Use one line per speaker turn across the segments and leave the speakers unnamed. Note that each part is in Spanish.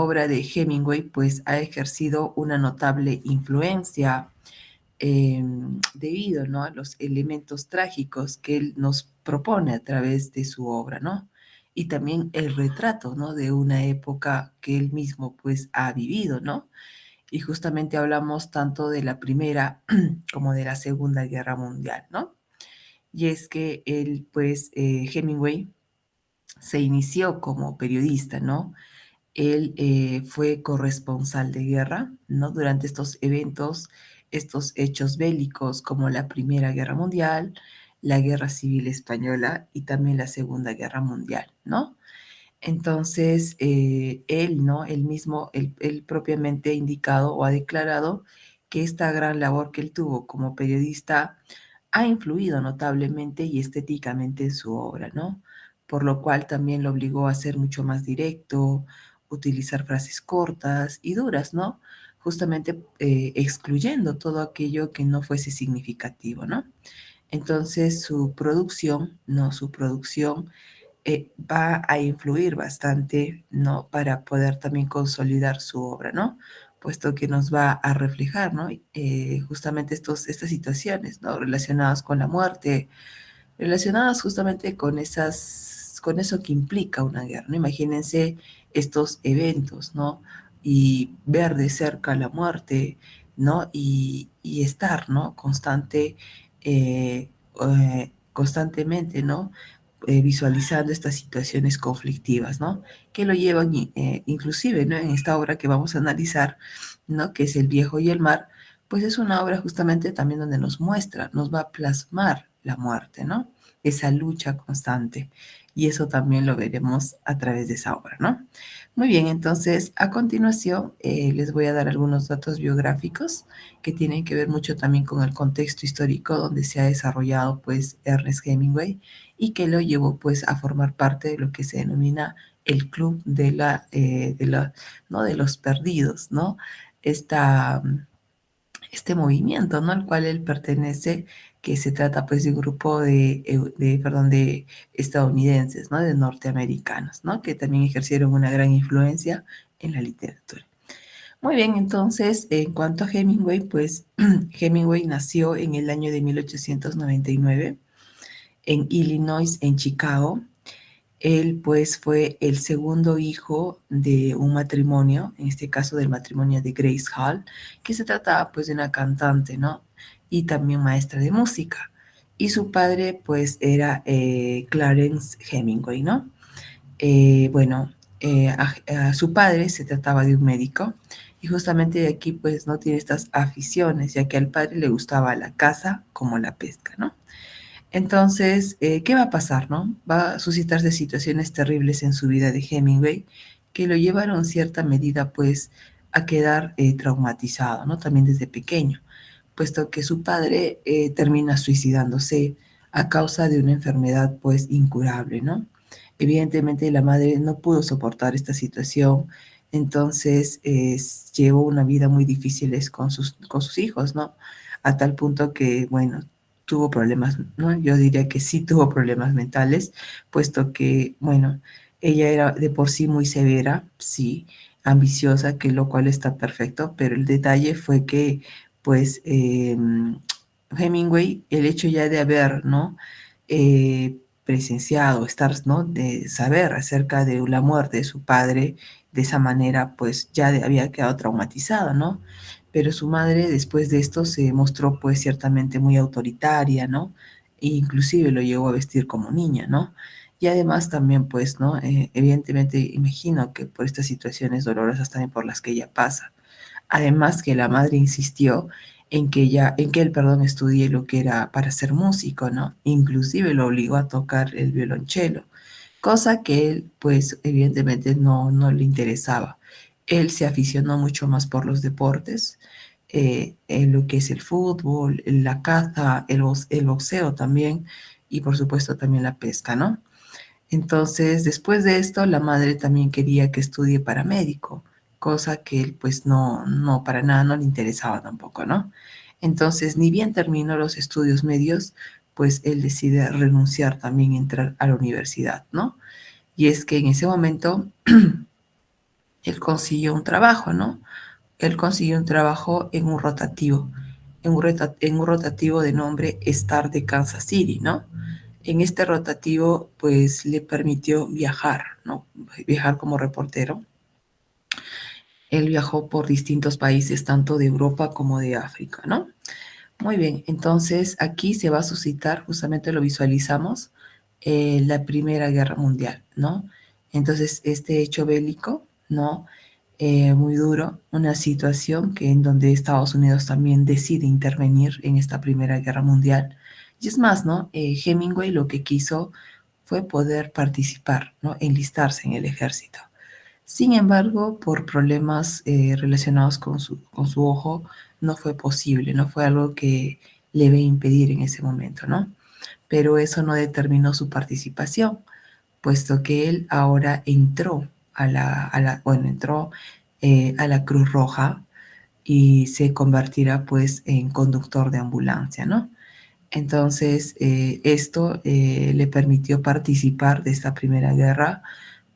obra de Hemingway pues ha ejercido una notable influencia debido, ¿no?, a los elementos trágicos que él nos propone a través de su obra, ¿no? Y también el retrato, ¿no?, de una época que él mismo pues ha vivido, ¿no? Y justamente hablamos tanto de la Primera como de la Segunda Guerra Mundial, ¿no? Y es que él, pues, Hemingway se inició como periodista, ¿no? Él fue corresponsal de guerra, ¿no? Durante estos eventos, estos hechos bélicos como la Primera Guerra Mundial, la Guerra Civil Española y también la Segunda Guerra Mundial, ¿no? Entonces, él, ¿no? Él mismo, él propiamente ha indicado o ha declarado que esta gran labor que él tuvo como periodista ha influido notablemente y estéticamente en su obra, ¿no? Por lo cual también lo obligó a ser mucho más directo, utilizar frases cortas y duras, ¿no? Justamente excluyendo todo aquello que no fuese significativo, ¿no? Entonces su producción, ¿no? Su producción va a influir bastante, ¿no? Para poder también consolidar su obra, ¿no? Puesto que nos va a reflejar, ¿no? Justamente estas situaciones, ¿no? Relacionadas con la muerte, relacionadas justamente con eso que implica una guerra, ¿no? Imagínense estos eventos, ¿no? Y ver de cerca la muerte, ¿no? Y estar, ¿no? Constantemente, ¿no? Visualizando estas situaciones conflictivas, ¿no? Que lo llevan, inclusive, ¿no? En esta obra que vamos a analizar, ¿no? Que es El viejo y el mar, pues es una obra justamente también donde nos muestra, nos va a plasmar la muerte, ¿no? Esa lucha constante. Y eso también lo veremos a través de esa obra, ¿no? Muy bien, entonces a continuación les voy a dar algunos datos biográficos que tienen que ver mucho también con el contexto histórico donde se ha desarrollado pues Ernest Hemingway y que lo llevó pues a formar parte de lo que se denomina el club ¿no? de los perdidos, ¿no? Esta, este movimiento, ¿no?, al cual él pertenece, que se trata pues de un grupo de estadounidenses, ¿no?, de norteamericanos, ¿no?, que también ejercieron una gran influencia en la literatura. Muy bien, entonces, en cuanto a Hemingway, pues Hemingway nació en el año de 1899 en Illinois, en Chicago. Él, pues, fue el segundo hijo de un matrimonio, en este caso del matrimonio de Grace Hall, que se trataba, pues, de una cantante, ¿no? Y también maestra de música. Y su padre, pues, era Clarence Hemingway, ¿no? Bueno, a su padre se trataba de un médico y justamente de aquí, pues, no tiene estas aficiones, ya que al padre le gustaba la caza como la pesca, ¿no? Entonces, ¿qué va a pasar, no? Va a suscitarse situaciones terribles en su vida de Hemingway que lo llevaron en cierta medida, pues, a quedar traumatizado, ¿no? También desde pequeño, puesto que su padre termina suicidándose a causa de una enfermedad, pues, incurable, ¿no? Evidentemente, la madre no pudo soportar esta situación, entonces llevó una vida muy difícil con sus hijos, ¿no? A tal punto que, bueno, tuvo problemas, ¿no? Yo diría que sí tuvo problemas mentales, puesto que, bueno, ella era de por sí muy severa, sí, ambiciosa, que lo cual está perfecto, pero el detalle fue que, pues, Hemingway, el hecho ya de haber, ¿no? Presenciado, estar, ¿no? De saber acerca de la muerte de su padre, de esa manera, pues ya había quedado traumatizado, ¿no? Pero su madre después de esto se mostró pues ciertamente muy autoritaria, ¿no? E inclusive lo llegó a vestir como niña, ¿no? Y además también pues, ¿no? Evidentemente imagino que por estas situaciones dolorosas también por las que ella pasa. Además que la madre insistió en que él, perdón, estudie lo que era para ser músico, ¿no? Inclusive lo obligó a tocar el violonchelo, cosa que él, pues, evidentemente no le interesaba. Él se aficionó mucho más por los deportes, en lo que es el fútbol, la caza, el boxeo también, y por supuesto también la pesca, ¿no? Entonces, después de esto, la madre también quería que estudie para médico, cosa que él pues no, para nada no le interesaba tampoco, ¿no? Entonces, ni bien terminó los estudios medios, pues él decide renunciar también a entrar a la universidad, ¿no? Y es que en ese momento él consiguió un trabajo, ¿no? Él consiguió un trabajo en un rotativo, en un rotativo de nombre Star de Kansas City, ¿no? En este rotativo, pues le permitió viajar, ¿no? Viajar como reportero. Él viajó por distintos países, tanto de Europa como de África, ¿no? Muy bien, entonces aquí se va a suscitar, justamente lo visualizamos, la Primera Guerra Mundial, ¿no? Entonces, este hecho bélico, ¿no? Muy duro, una situación que en donde Estados Unidos también decide intervenir en esta Primera Guerra Mundial. Y es más, ¿no? Hemingway lo que quiso fue poder participar, ¿no? Enlistarse en el ejército. Sin embargo, por problemas relacionados con su ojo, no fue posible, no fue algo que le ve impedir en ese momento, ¿no? Pero eso no determinó su participación, puesto que él ahora entró bueno, entró a la Cruz Roja y se convertirá pues en conductor de ambulancia, ¿no? Entonces, esto le permitió participar de esta primera guerra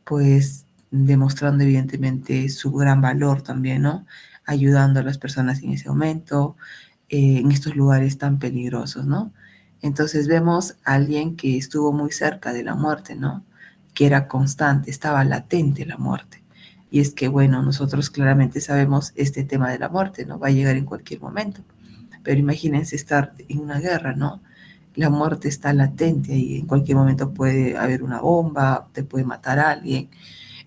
pues demostrando evidentemente su gran valor también, ¿no? Ayudando a las personas en ese momento, en estos lugares tan peligrosos, ¿no? Entonces vemos a alguien que estuvo muy cerca de la muerte, ¿no? Que era constante, estaba latente la muerte. Y es que, bueno, nosotros claramente sabemos este tema de la muerte, ¿no? Va a llegar en cualquier momento. Pero imagínense estar en una guerra, ¿no? La muerte está latente y en cualquier momento puede haber una bomba, te puede matar a alguien.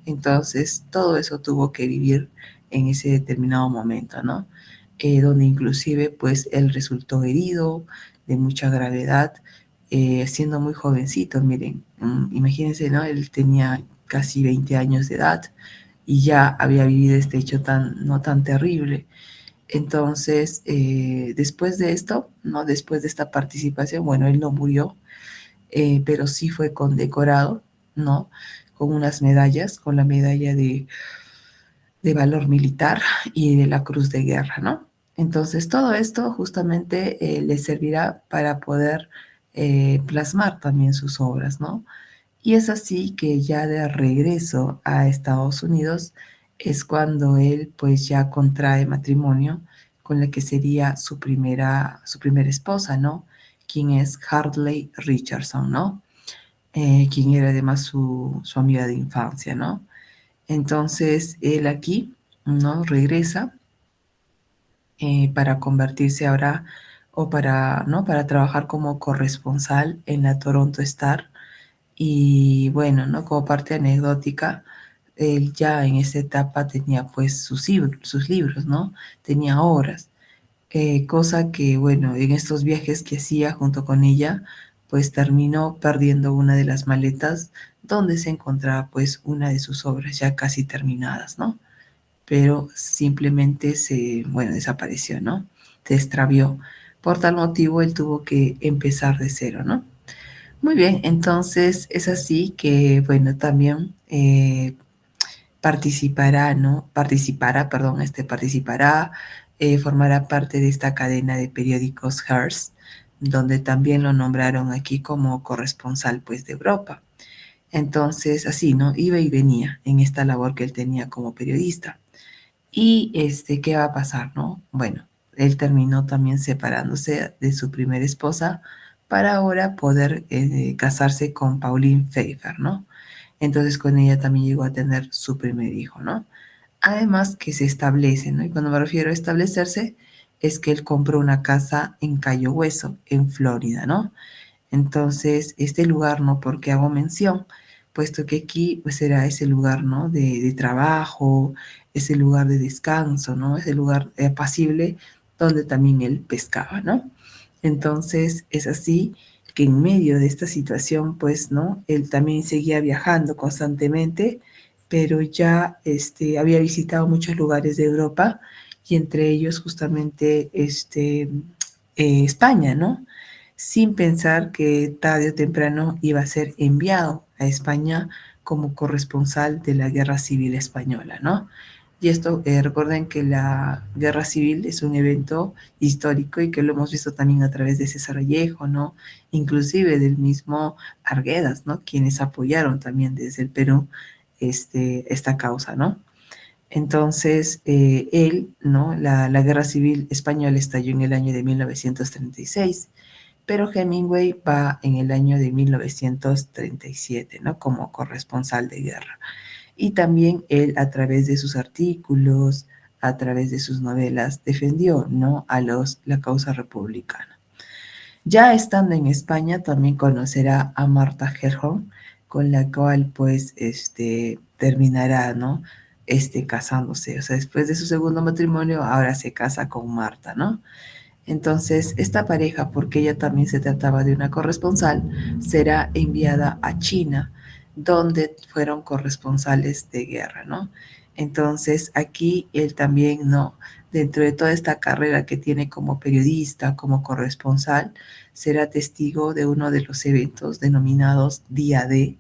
Entonces, todo eso tuvo que vivir en ese determinado momento, ¿no? Donde inclusive, pues, él resultó herido de mucha gravedad, siendo muy jovencito, miren, imagínense, ¿no? Él tenía casi 20 años de edad y ya había vivido este hecho tan, no tan terrible. Entonces, después de esto, ¿no? Después de esta participación, bueno, él no murió, pero sí fue condecorado, ¿no? Con unas medallas, con la medalla de valor militar y de la Cruz de Guerra, ¿no? Entonces, todo esto justamente le servirá para poder plasmar también sus obras, ¿no? Y es así que ya de regreso a Estados Unidos es cuando él pues ya contrae matrimonio con la que sería su primera esposa, ¿no? Quien es Hartley Richardson, ¿no? Quien era además su amiga de infancia, ¿no? Entonces él aquí, ¿no? Regresa para convertirse ahora o para, ¿no? Para trabajar como corresponsal en la Toronto Star. Y bueno, ¿no? Como parte anecdótica, él ya en esa etapa tenía pues sus libros, ¿no? Tenía obras, cosa que, bueno, en estos viajes que hacía junto con ella, pues terminó perdiendo una de las maletas donde se encontraba pues una de sus obras ya casi terminadas, ¿no? Pero simplemente bueno, desapareció, ¿no? Se extravió. Por tal motivo, él tuvo que empezar de cero, ¿no? Muy bien, entonces es así que, bueno, también participará, ¿no? Participará, perdón, participará, formará parte de esta cadena de periódicos Hearst, donde también lo nombraron aquí como corresponsal, pues, de Europa. Entonces, así, ¿no? Iba y venía en esta labor que él tenía como periodista. Y, ¿qué va a pasar, no? Bueno, él terminó también separándose de su primera esposa para ahora poder casarse con Pauline Pfeiffer, ¿no? Entonces con ella también llegó a tener su primer hijo, ¿no? Además que se establece, ¿no? Y cuando me refiero a establecerse, es que él compró una casa en Cayo Hueso, en Florida, ¿no? Entonces, este lugar, ¿no? Porque hago mención, puesto que aquí, pues era ese lugar, ¿no? De trabajo, ese lugar de descanso, ¿no? Ese lugar apacible donde también él pescaba, ¿no? Entonces, es así que en medio de esta situación, pues, ¿no? Él también seguía viajando constantemente, pero ya había visitado muchos lugares de Europa y entre ellos justamente España, ¿no? Sin pensar que tarde o temprano iba a ser enviado a España como corresponsal de la Guerra Civil Española, ¿no? Y esto, recuerden que la Guerra Civil es un evento histórico y que lo hemos visto también a través de César Vallejo, ¿no? Inclusive del mismo Arguedas, ¿no? Quienes apoyaron también desde el Perú esta causa, ¿no? Entonces, él, ¿no? La Guerra Civil Española estalló en el año de 1936, pero Hemingway va en el año de 1937, ¿no? Como corresponsal de guerra. Y también él, a través de sus artículos, a través de sus novelas, defendió, ¿no? La causa republicana. Ya estando en España, también conocerá a Martha Gellhorn, con la cual, pues, terminará, ¿no? Casándose. O sea, después de su segundo matrimonio, ahora se casa con Marta, ¿no? Entonces, esta pareja, porque ella también se trataba de una corresponsal, será enviada a China, donde fueron corresponsales de guerra, ¿no? Entonces, aquí él también, ¿no? Dentro de toda esta carrera que tiene como periodista, como corresponsal, será testigo de uno de los eventos denominados Día D,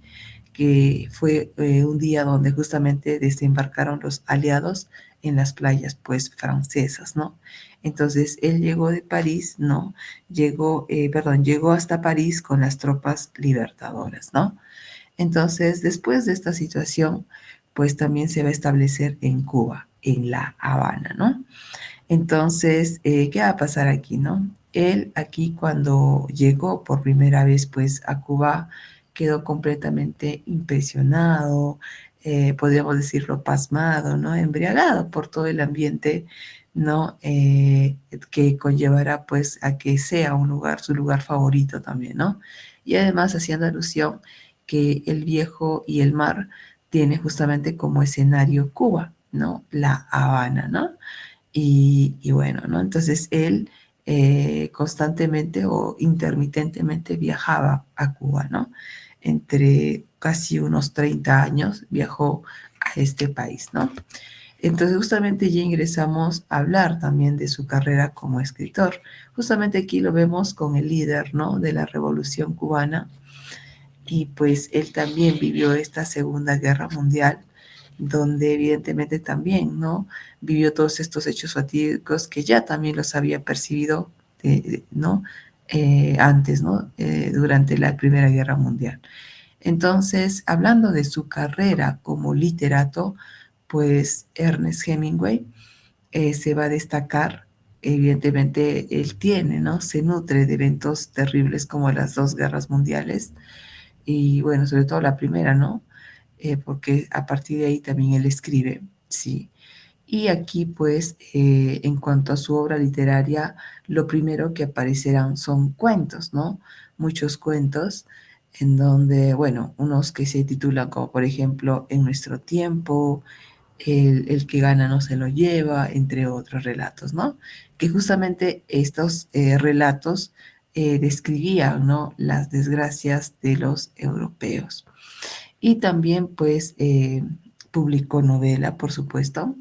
que fue un día donde justamente desembarcaron los aliados en las playas, pues, francesas, ¿no? Entonces, él llegó de París, ¿no? Llegó hasta París con las tropas libertadoras, ¿no? Entonces, después de esta situación, pues también se va a establecer en Cuba, en La Habana, ¿no? Entonces, ¿qué va a pasar aquí, no? Él aquí cuando llegó por primera vez pues a Cuba quedó completamente impresionado, podríamos decirlo pasmado, ¿no? Embriagado por todo el ambiente, ¿no? Que conllevará pues a que sea un lugar, su lugar favorito también, ¿no? Y además haciendo alusión que el viejo y el mar tiene justamente como escenario Cuba, ¿no? La Habana, ¿no? Y bueno, ¿no? Entonces él constantemente o intermitentemente viajaba a Cuba, ¿no? Entre casi unos 30 años viajó a este país, ¿no? Entonces justamente ya ingresamos a hablar también de su carrera como escritor. Justamente aquí lo vemos con el líder, ¿no? De la Revolución Cubana, y pues él también vivió esta Segunda Guerra Mundial, donde evidentemente también, ¿no? Vivió todos estos hechos fatídicos que ya también los había percibido, ¿no? Antes, ¿no? Durante la Primera Guerra Mundial. Entonces, hablando de su carrera como literato, pues Ernest Hemingway se va a destacar. Evidentemente, él tiene, ¿no? Se nutre de eventos terribles como las dos guerras mundiales, y bueno, sobre todo la primera, ¿no? Porque a partir de ahí también él escribe, sí. Y aquí, pues, en cuanto a su obra literaria, lo primero que aparecerán son cuentos, ¿no? Muchos cuentos en donde, bueno, unos que se titulan como, por ejemplo, En nuestro tiempo, el que gana no se lo lleva, entre otros relatos, ¿no? Que justamente estos relatos describían, ¿no? Las desgracias de los europeos. Y también, pues, publicó novela, por supuesto,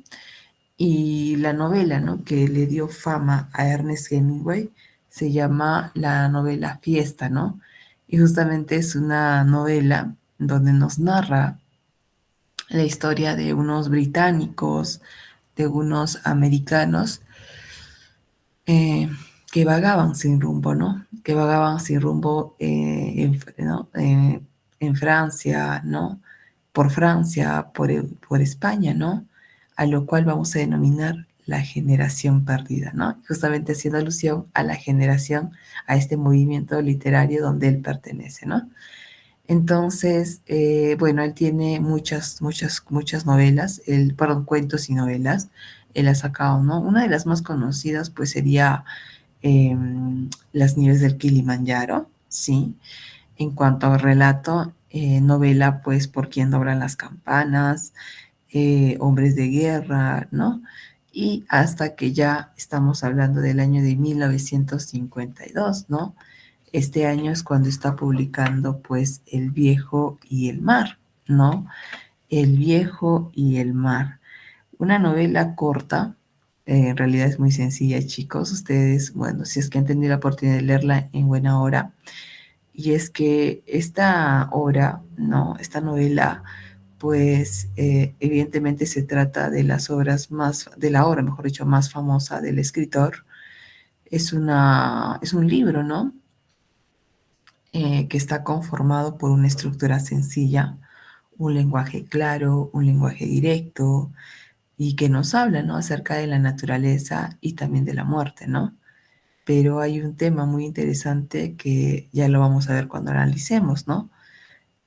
y la novela, ¿no? Que le dio fama a Ernest Hemingway se llama la novela Fiesta, ¿no? Y justamente es una novela donde nos narra la historia de unos británicos, de unos americanos eh, que vagaban sin rumbo, ¿no? Que vagaban sin rumbo ¿no? En Francia, ¿no? Por Francia, por España, ¿no? A lo cual vamos a denominar la generación perdida, ¿no? Justamente haciendo alusión a la generación, a este movimiento literario donde él pertenece, ¿no? Entonces, bueno, él tiene muchas novelas, perdón, cuentos y novelas. Él ha sacado, ¿no? Una de las más conocidas, pues, sería eh, Las nieves del Kilimanjaro, ¿sí? En cuanto a relato, novela, pues, Por quién doblan las campanas, Hombres de guerra, ¿no? Y hasta que ya estamos hablando del año de 1952, ¿no? Este año es cuando está publicando pues El viejo y el mar, ¿no? El viejo y el mar. Una novela corta, en realidad es muy sencilla, chicos. Ustedes, bueno, si es que han tenido la oportunidad de leerla en buena hora. Y es que esta obra, ¿no? Esta novela, pues evidentemente se trata de las obras más, de la obra, mejor dicho, más famosa del escritor. Es un libro, ¿no? Que está conformado por una estructura sencilla, un lenguaje claro, un lenguaje directo, y que nos habla, ¿no? Acerca de la naturaleza y también de la muerte, ¿no? Pero hay un tema muy interesante que ya lo vamos a ver cuando analicemos, ¿no?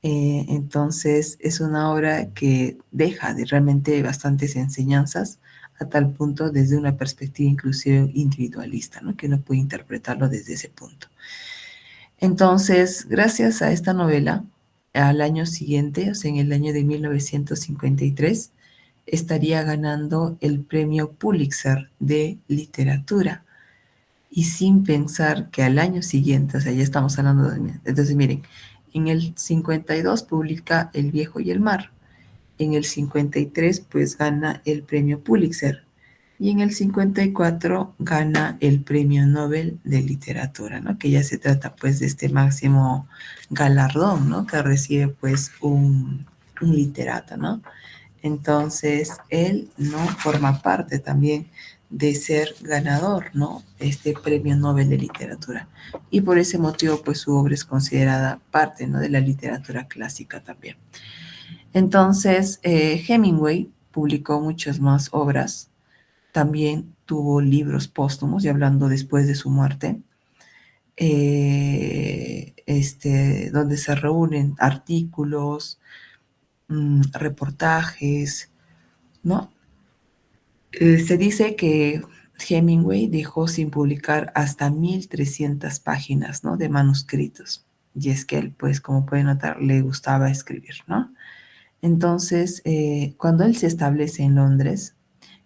Entonces es una obra que deja de realmente bastantes enseñanzas a tal punto desde una perspectiva inclusive individualista, ¿no? Que uno puede interpretarlo desde ese punto. Entonces, gracias a esta novela, al año siguiente, o sea, en el año de 1953, estaría ganando el premio Pulitzer de literatura. Y sin pensar que al año siguiente, o sea, ya estamos hablando de... Entonces, miren, en el 52 publica El viejo y el mar. En el 53 pues gana el premio Pulitzer. Y en el 54 gana el premio Nobel de literatura, ¿no? Que ya se trata pues de este máximo galardón, ¿no? Que recibe pues un literato, ¿no? Entonces, él no forma parte también de ser ganador, ¿no? Este premio Nobel de literatura. Y por ese motivo, pues su obra es considerada parte, ¿no? De la literatura clásica también. Entonces, Hemingway publicó muchas más obras, también tuvo libros póstumos, y hablando después de su muerte, donde se reúnen artículos, reportajes, ¿no? Se dice que Hemingway dejó sin publicar hasta 1300 páginas, ¿no? De manuscritos. Y es que él, pues, como pueden notar, le gustaba escribir, ¿no? Entonces, cuando él se establece en Londres,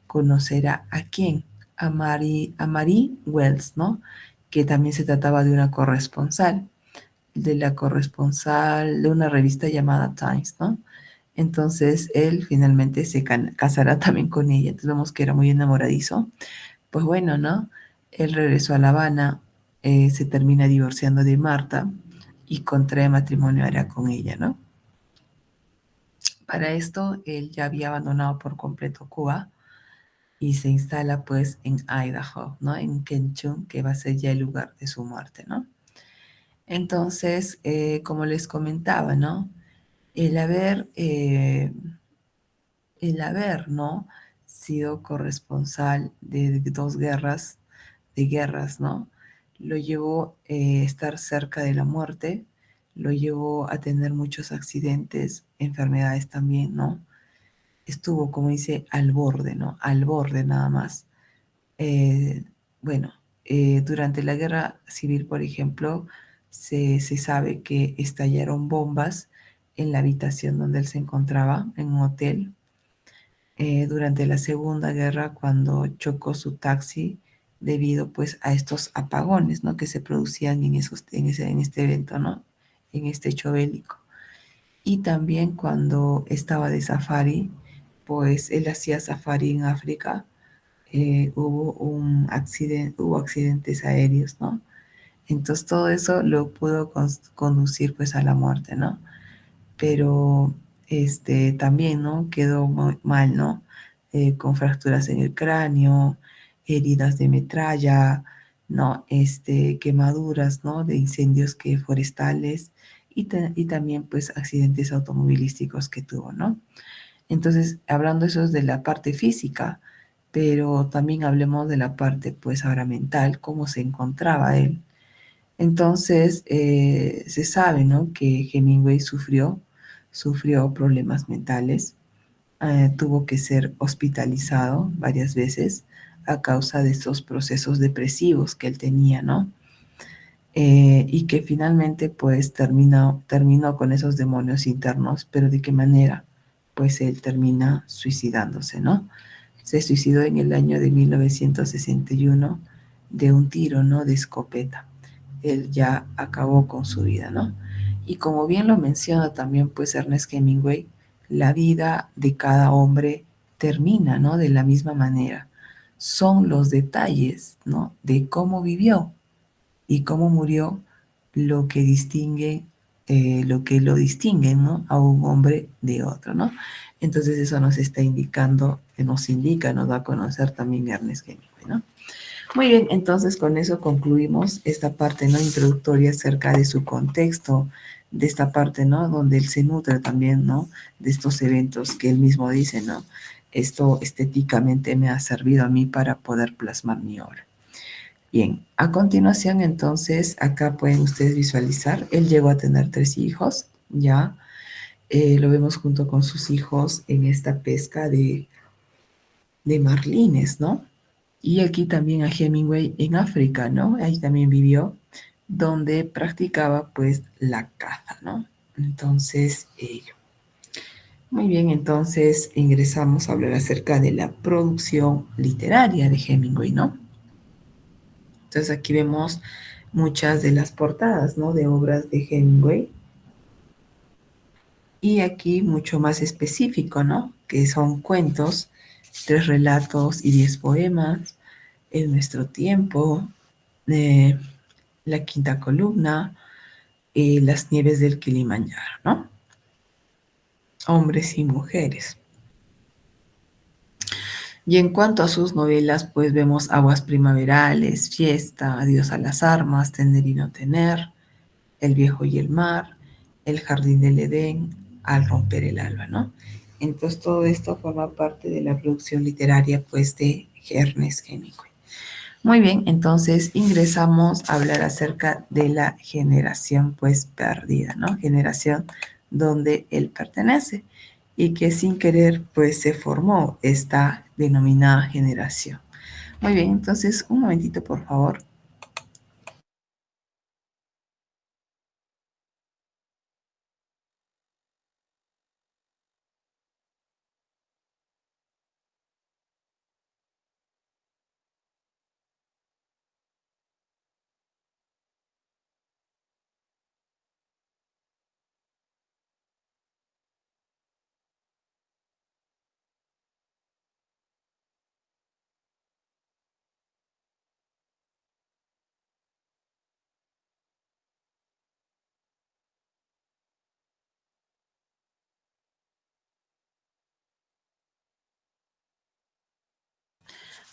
conocerá a quién, a Marie Wells, ¿no? Que también se trataba de una corresponsal, de la corresponsal de una revista llamada Times, ¿no? Entonces él finalmente se casará también con ella. Entonces vemos que era muy enamoradizo. Pues bueno, ¿no? Él regresó a La Habana, se termina divorciando de Marta y contrae matrimonio ahora con ella, ¿no? Para esto él ya había abandonado por completo Cuba y se instala pues en Idaho, ¿no? En Kenchum, que va a ser ya el lugar de su muerte, ¿no? Entonces, como les comentaba, ¿no? El haber, eh, el haber, ¿no? Sido corresponsal de dos guerras, ¿no? Lo llevó a estar cerca de la muerte, lo llevó a tener muchos accidentes, enfermedades también, ¿no? Estuvo, como dice, al borde, ¿no? Al borde nada más. Eh, bueno, durante la guerra civil, por ejemplo, se sabe que estallaron bombas en la habitación donde él se encontraba, en un hotel. Durante la Segunda Guerra, cuando chocó su taxi debido pues a estos apagones, ¿no? Que se producían en este evento, ¿no? En este hecho bélico. Y también cuando estaba de safari, pues él hacía safari en África, hubo accidentes aéreos, ¿no? Entonces todo eso lo pudo conducir pues a la muerte, ¿no? Pero también, ¿no? Quedó mal, ¿no? Con fracturas en el cráneo, heridas de metralla, ¿no? Quemaduras, ¿no? De incendios forestales y también pues accidentes automovilísticos que tuvo, ¿no? Entonces, hablando eso es de la parte física, pero también hablemos de la parte pues ahora mental, cómo se encontraba él. Entonces, se sabe, ¿no? Que Hemingway sufrió problemas mentales, tuvo que ser hospitalizado varias veces a causa de estos procesos depresivos que él tenía, ¿no? Y que finalmente pues terminó con esos demonios internos, pero ¿de qué manera? Pues él termina suicidándose, ¿no? Se suicidó en el año de 1961 de un tiro, ¿no? De escopeta. Él ya acabó con su vida, ¿no? Y como bien lo menciona también pues Ernest Hemingway, la vida de cada hombre termina, ¿no? De la misma manera. Son los detalles, ¿no? De cómo vivió y cómo murió lo que distingue, lo que lo distingue, ¿no? A un hombre de otro, ¿no? Entonces eso nos está indicando, nos indica, nos da a conocer también Ernest Hemingway, ¿no? Muy bien, entonces con eso concluimos esta parte, ¿no? Introductoria acerca de su contexto, de esta parte, ¿no? Donde él se nutre también, ¿no? De estos eventos que él mismo dice, ¿no? esto estéticamente me ha servido a mí para poder plasmar mi obra. Bien, a continuación entonces acá pueden ustedes visualizar, él llegó a tener 3 hijos, ya, lo vemos junto con sus hijos en esta pesca de marlines, ¿no? Y aquí también a Hemingway en África, ¿no? Ahí también vivió, donde practicaba pues la caza, ¿no? Entonces, muy bien, entonces ingresamos a hablar acerca de la producción literaria de Hemingway, ¿no? Entonces aquí vemos muchas de las portadas, ¿no? De obras de Hemingway. Y aquí mucho más específico, ¿no? Que son cuentos, 3 relatos y 10 poemas, En nuestro tiempo, eh, La quinta columna, Las nieves del Kilimanjaro, ¿no? Hombres y mujeres. Y en cuanto a sus novelas, pues vemos Aguas primaverales, Fiesta, Adiós a las armas, Tener y no tener, El viejo y el mar, El jardín del Edén, Al romper el alba, ¿no? Entonces todo esto forma parte de la producción literaria, pues, de Ernest Hemingway. Muy bien, entonces ingresamos a hablar acerca de la generación pues perdida, ¿no? Generación donde él pertenece y que sin querer pues se formó esta denominada generación. Muy bien, entonces un momentito por favor.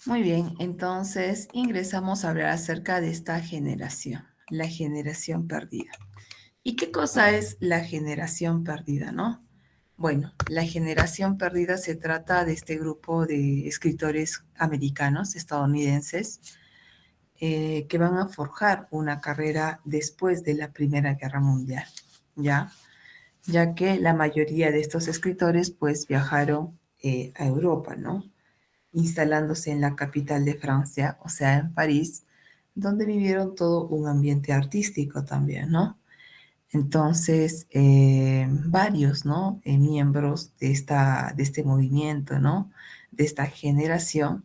Muy bien, entonces ingresamos a hablar acerca de esta generación, la generación perdida. ¿Y qué cosa es la generación perdida, no? Bueno, la generación perdida se trata de este grupo de escritores americanos, estadounidenses, que van a forjar una carrera después de la Primera Guerra Mundial, ¿ya? Ya que la mayoría de estos escritores pues viajaron a Europa, ¿no? Instalándose en la capital de Francia, o sea, en París, donde vivieron todo un ambiente artístico también, ¿no? Entonces, varios, ¿no? Miembros de este movimiento, ¿no? De esta generación,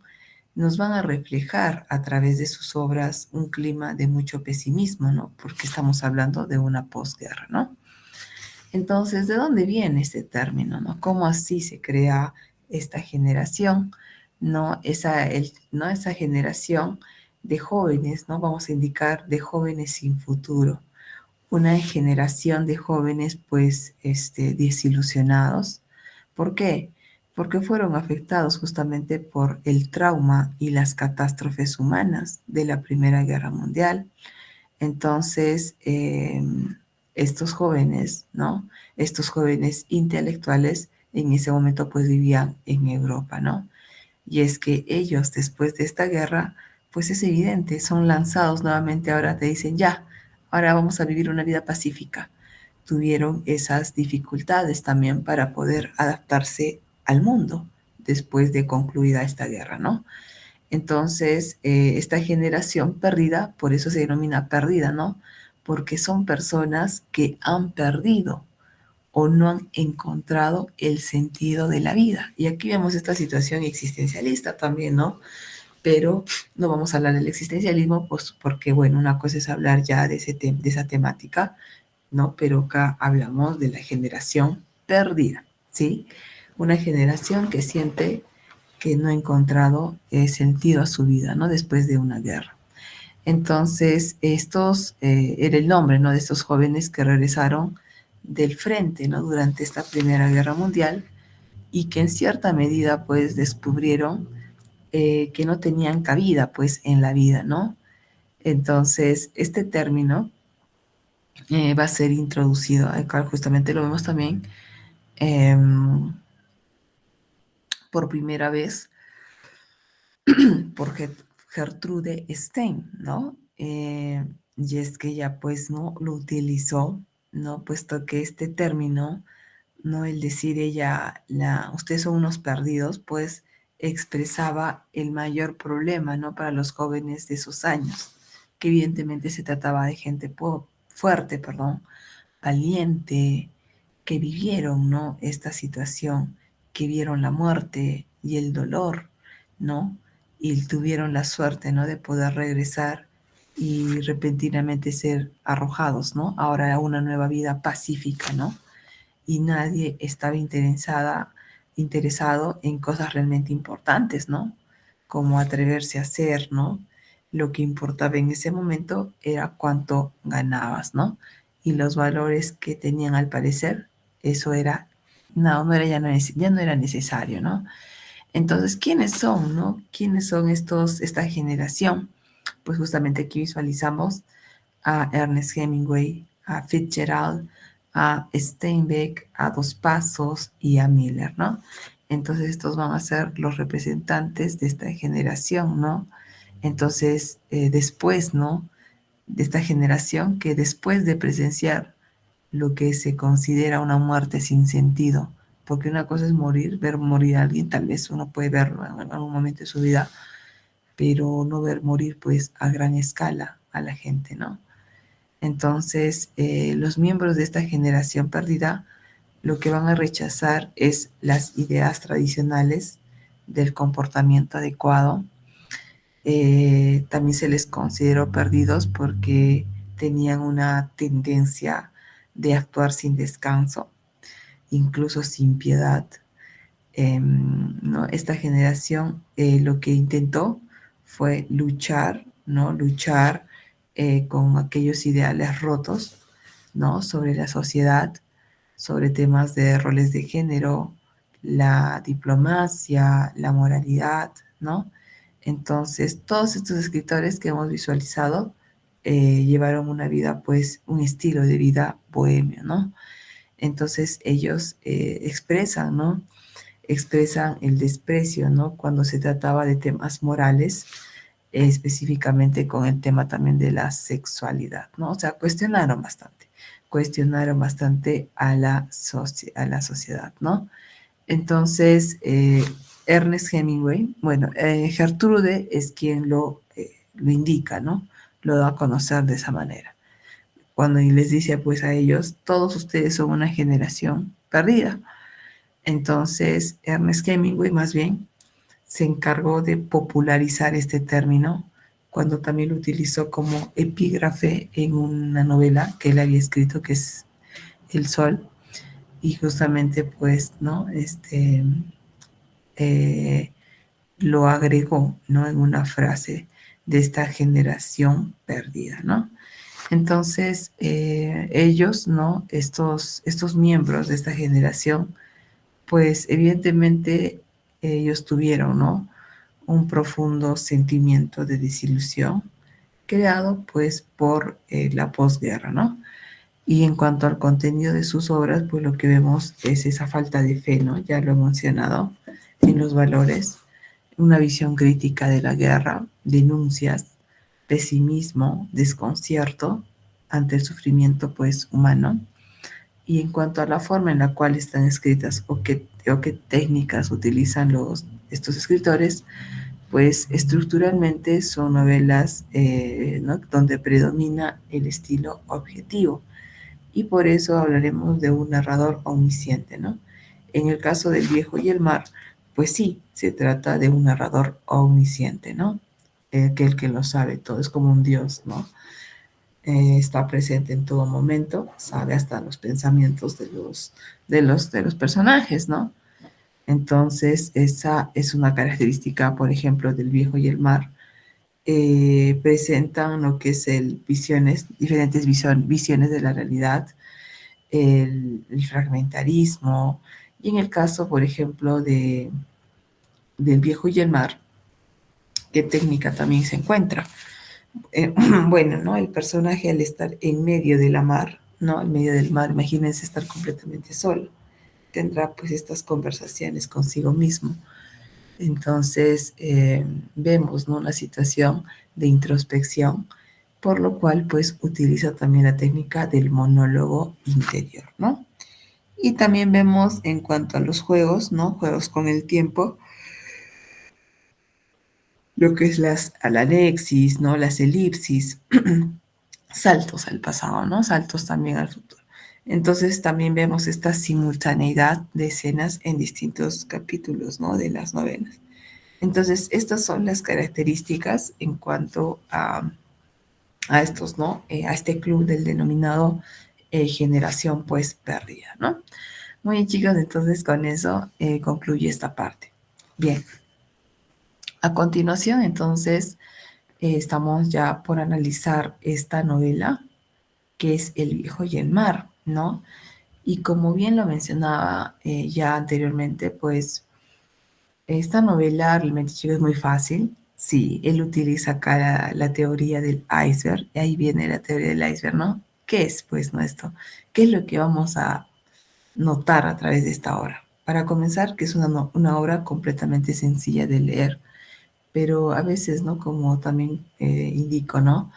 nos van a reflejar a través de sus obras un clima de mucho pesimismo, ¿no? Porque estamos hablando de una posguerra, ¿no? Entonces, ¿de dónde viene este término, no? ¿Cómo así se crea esta generación, no? ¿No? Esa generación de jóvenes, ¿no? Vamos a indicar de jóvenes sin futuro, una generación de jóvenes pues desilusionados. ¿Por qué? Porque fueron afectados justamente por el trauma y las catástrofes humanas de la Primera Guerra Mundial. Entonces, estos jóvenes, ¿no? Estos jóvenes intelectuales en ese momento pues vivían en Europa, ¿no? Y es que ellos después de esta guerra, pues es evidente, son lanzados nuevamente, ahora te dicen, ya, ahora vamos a vivir una vida pacífica. Tuvieron esas dificultades también para poder adaptarse al mundo después de concluida esta guerra, ¿no? Entonces, esta generación perdida, por eso se denomina perdida, ¿no? Porque son personas que han perdido o no han encontrado el sentido de la vida. Y aquí vemos esta situación existencialista también, ¿no? Pero no vamos a hablar del existencialismo, pues porque, bueno, una cosa es hablar ya de esa temática, ¿no? Pero acá hablamos de la generación perdida, ¿sí? Una generación que siente que no ha encontrado sentido a su vida, ¿no? Después de una guerra. Entonces, estos era el nombre, ¿no? De estos jóvenes que regresaron del frente, ¿no? Durante esta Primera Guerra Mundial y que en cierta medida, pues, descubrieron que no tenían cabida, pues, en la vida, ¿no? Entonces, este término va a ser introducido, acá justamente lo vemos también, eh, por primera vez por Gertrude Stein, ¿no? Y es que ella pues no lo utilizó, ¿no? Puesto que este término, ¿no? El decir ella, ustedes son unos perdidos, pues expresaba el mayor problema, ¿no? Para los jóvenes de esos años, que evidentemente se trataba de gente fuerte, perdón, valiente, que vivieron, ¿no? Esta situación, que vieron la muerte y el dolor, ¿no? Y tuvieron la suerte, ¿no? De poder regresar y repentinamente ser arrojados, ¿no? Ahora a una nueva vida pacífica, ¿no? Y nadie estaba interesado en cosas realmente importantes, ¿no? Como atreverse a hacer, ¿no? Lo que importaba en ese momento era cuánto ganabas, ¿no? Y los valores que tenían al parecer, eso era, no era, ya no era necesario, ¿no? Entonces, ¿quiénes son, no? ¿Quiénes son esta generación? Pues justamente aquí visualizamos a Ernest Hemingway, a Fitzgerald, a Steinbeck, a Dos Pasos y a Miller, ¿no? Entonces estos van a ser los representantes de esta generación, ¿no? Entonces, después, ¿no? De esta generación que después de presenciar lo que se considera una muerte sin sentido, porque una cosa es morir, ver morir a alguien, tal vez uno puede verlo en algún momento de su vida, pero no ver morir pues a gran escala a la gente, ¿no? Entonces, los miembros de esta generación perdida lo que van a rechazar es las ideas tradicionales del comportamiento adecuado. También se les consideró perdidos porque tenían una tendencia de actuar sin descanso, incluso sin piedad. ¿No? Esta generación lo que intentó fue luchar, ¿no? Luchar con aquellos ideales rotos, ¿no? Sobre la sociedad, sobre temas de roles de género, la diplomacia, la moralidad, ¿no? Entonces, todos estos escritores que hemos visualizado llevaron una vida, pues, un estilo de vida bohemio, ¿no? Entonces, ellos expresan, ¿no? Expresan el desprecio, ¿no? Cuando se trataba de temas morales, específicamente con el tema también de la sexualidad, ¿no? O sea, cuestionaron bastante a a la sociedad, ¿no? Entonces, Ernest Hemingway, bueno, Gertrude es quien lo indica, ¿no? Lo da a conocer de esa manera. Cuando les dice pues a ellos, todos ustedes son una generación perdida. Entonces, Ernest Hemingway más bien se encargó de popularizar este término cuando también lo utilizó como epígrafe en una novela que él había escrito que es El Sol y justamente pues, ¿no? Eh, lo agregó, ¿no? En una frase de esta generación perdida, ¿no? Entonces, ellos, ¿no? Estos miembros de esta generación, pues evidentemente ellos tuvieron, ¿no? Un profundo sentimiento de desilusión creado pues por la posguerra, ¿no? Y en cuanto al contenido de sus obras, pues lo que vemos es esa falta de fe, ¿no? Ya lo he mencionado, en los valores, una visión crítica de la guerra, denuncias, pesimismo, desconcierto ante el sufrimiento pues humano. Y en cuanto a la forma en la cual están escritas o qué técnicas utilizan estos escritores, pues estructuralmente son novelas, ¿no? Donde predomina el estilo objetivo y por eso hablaremos de un narrador omnisciente, ¿no? En el caso del Viejo y el Mar, pues sí, se trata de un narrador omnisciente, ¿no? Aquel que lo sabe todo, es como un dios, ¿no? Está presente en todo momento, sabe hasta los pensamientos de los personajes, ¿no? Entonces, esa es una característica, por ejemplo, del Viejo y el Mar. Presentan lo que es diferentes visiones de la realidad, el fragmentarismo, y en el caso, por ejemplo, del Viejo y el Mar, ¿qué técnica también se encuentra? Eh, bueno, ¿no? El personaje al estar en medio de la mar, ¿no? En medio del mar, imagínense estar completamente solo, tendrá pues estas conversaciones consigo mismo, Entonces, vemos, ¿no?, una situación de introspección, por lo cual pues utiliza también la técnica del monólogo interior, ¿no? Y también vemos en cuanto a los juegos, ¿no? Juegos con el tiempo, lo que es las alanexis, ¿no? Las elipsis, saltos al pasado, ¿no? Saltos también al futuro. Entonces también vemos esta simultaneidad de escenas en distintos capítulos, ¿no?, de las novelas. Entonces, estas son las características en cuanto a estos, ¿no? A este club del denominado generación pues perdida, ¿no? Muy bien, chicos, entonces con eso concluye esta parte. Bien, a continuación, entonces, estamos ya por analizar esta novela, que es El viejo y el mar, ¿no? Y como bien lo mencionaba ya anteriormente, pues esta novela realmente, chicos, es muy fácil. Sí, él utiliza acá la teoría del iceberg, y ahí viene la teoría del iceberg, ¿no? ¿Qué es, pues, no esto? ¿Qué es lo que vamos a notar a través de esta obra? Para comenzar, que es una obra completamente sencilla de leer, pero a veces, ¿no? Como también indico, ¿no?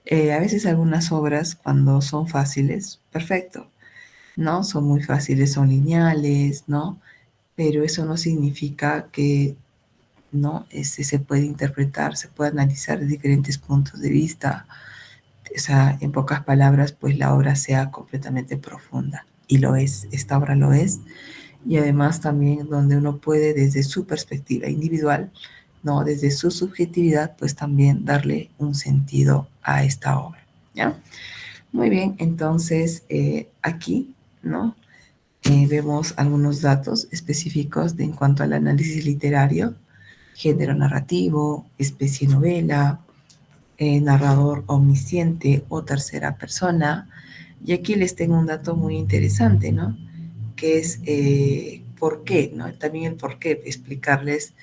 A veces algunas obras, cuando son fáciles, perfecto, ¿no? Son muy fáciles, son lineales, ¿no? Pero eso no significa que no se puede interpretar, se puede analizar de diferentes puntos de vista. O sea, en pocas palabras, pues la obra sea completamente profunda. Y lo es, esta obra lo es. Y además también donde uno puede desde su perspectiva individual, no, desde su subjetividad, pues también darle un sentido a esta obra, ¿ya? Muy bien, entonces aquí, ¿no? Vemos algunos datos específicos en cuanto al análisis literario: género narrativo, especie novela, narrador omnisciente o tercera persona. Y aquí les tengo un dato muy interesante, ¿no? Que es por qué, ¿no? También el por qué, explicarles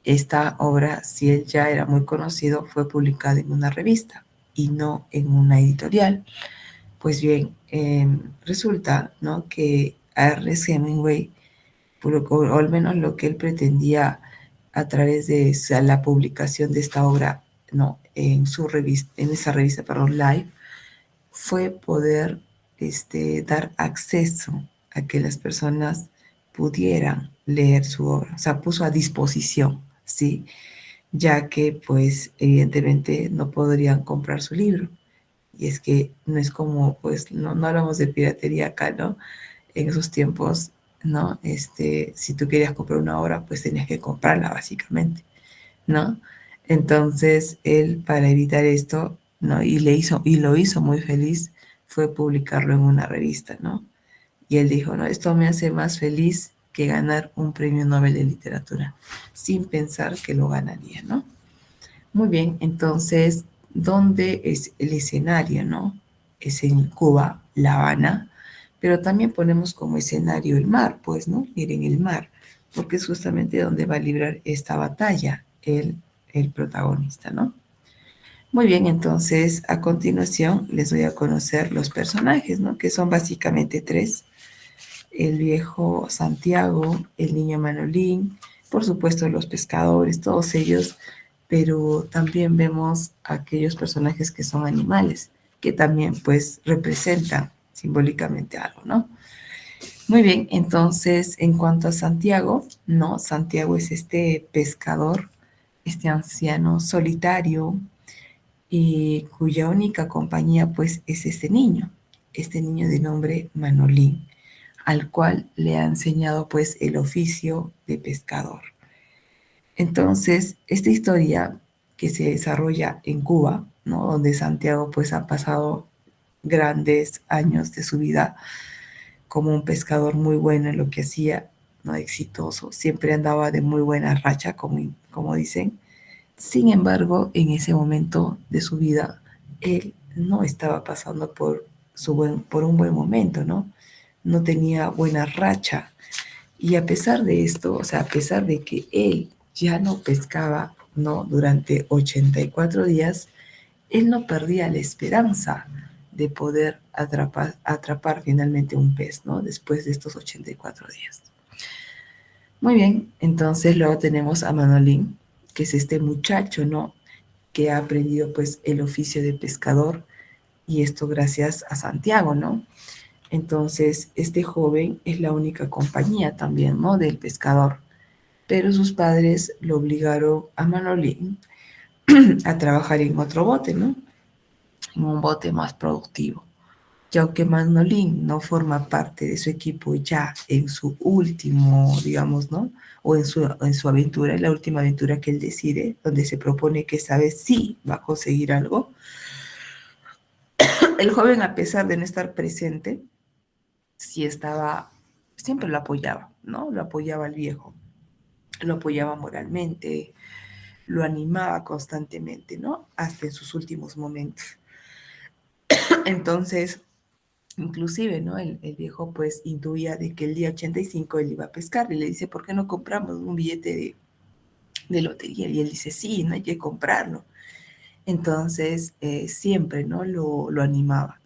esta obra, si él ya era muy conocido, fue publicada en una revista y no en una editorial. Pues bien, resulta, ¿no?, que Ernest Hemingway, o al menos lo que él pretendía a través de la publicación de esta obra, ¿no?, en su revista, en esa revista, perdón, Live, fue poder dar acceso a que las personas pudieran leer su obra, o sea, puso a disposición, ¿sí? Ya que, pues, evidentemente no podrían comprar su libro. Y es que no es como, pues, no hablamos de piratería acá, ¿no? En esos tiempos, ¿no? Si tú querías comprar una obra, pues tenías que comprarla, básicamente, ¿no? Entonces, él, para evitar esto, ¿no? Y lo hizo muy feliz, fue publicarlo en una revista, ¿no? Y él dijo, no, esto me hace más feliz que ganar un premio Nobel de literatura, sin pensar que lo ganaría, ¿no? Muy bien, entonces, ¿dónde es el escenario, no? Es en Cuba, La Habana, pero también ponemos como escenario el mar, pues, ¿no? Miren el mar, porque es justamente donde va a librar esta batalla el protagonista, ¿no? Muy bien, entonces, a continuación les voy a conocer los personajes, ¿no? Que son básicamente tres: el viejo Santiago, el niño Manolín, por supuesto los pescadores, todos ellos, pero también vemos aquellos personajes que son animales, que también pues representan simbólicamente algo, ¿no? Muy bien, entonces en cuanto a Santiago, ¿no? Santiago es este pescador, este anciano solitario, y cuya única compañía pues es este niño de nombre Manolín, al cual le ha enseñado pues el oficio de pescador. Entonces, esta historia que se desarrolla en Cuba, ¿no?, donde Santiago pues ha pasado grandes años de su vida como un pescador muy bueno en lo que hacía, ¿no?, exitoso, siempre andaba de muy buena racha, como dicen. Sin embargo, en ese momento de su vida, él no estaba pasando por un buen momento, ¿no? No tenía buena racha. Y a pesar de esto, o sea, a pesar de que él ya no pescaba, ¿no?, durante 84 días, él no perdía la esperanza de poder atrapar finalmente un pez, ¿no?, después de estos 84 días. Muy bien, entonces luego tenemos a Manolín, que es este muchacho, ¿no? Que ha aprendido pues el oficio de pescador y esto gracias a Santiago, ¿no? Entonces, este joven es la única compañía también, ¿no? Del pescador. Pero sus padres lo obligaron a Manolín a trabajar en otro bote, ¿no? En un bote más productivo. Y aunque Manolín no forma parte de su equipo ya en su último, digamos, ¿no? O en su aventura, en la última aventura que él decide, donde se propone que esta vez sí va a conseguir algo, el joven, a pesar de no estar presente, sí estaba, siempre lo apoyaba, ¿no? Lo apoyaba al viejo, lo apoyaba moralmente, lo animaba constantemente, ¿no? Hasta en sus últimos momentos. Entonces, inclusive, ¿no? El viejo pues intuía de que el día 85 él iba a pescar y le dice, ¿por qué no compramos un billete de lotería? Y él dice, sí, no hay que comprarlo. Entonces, siempre, ¿no? Lo animaba.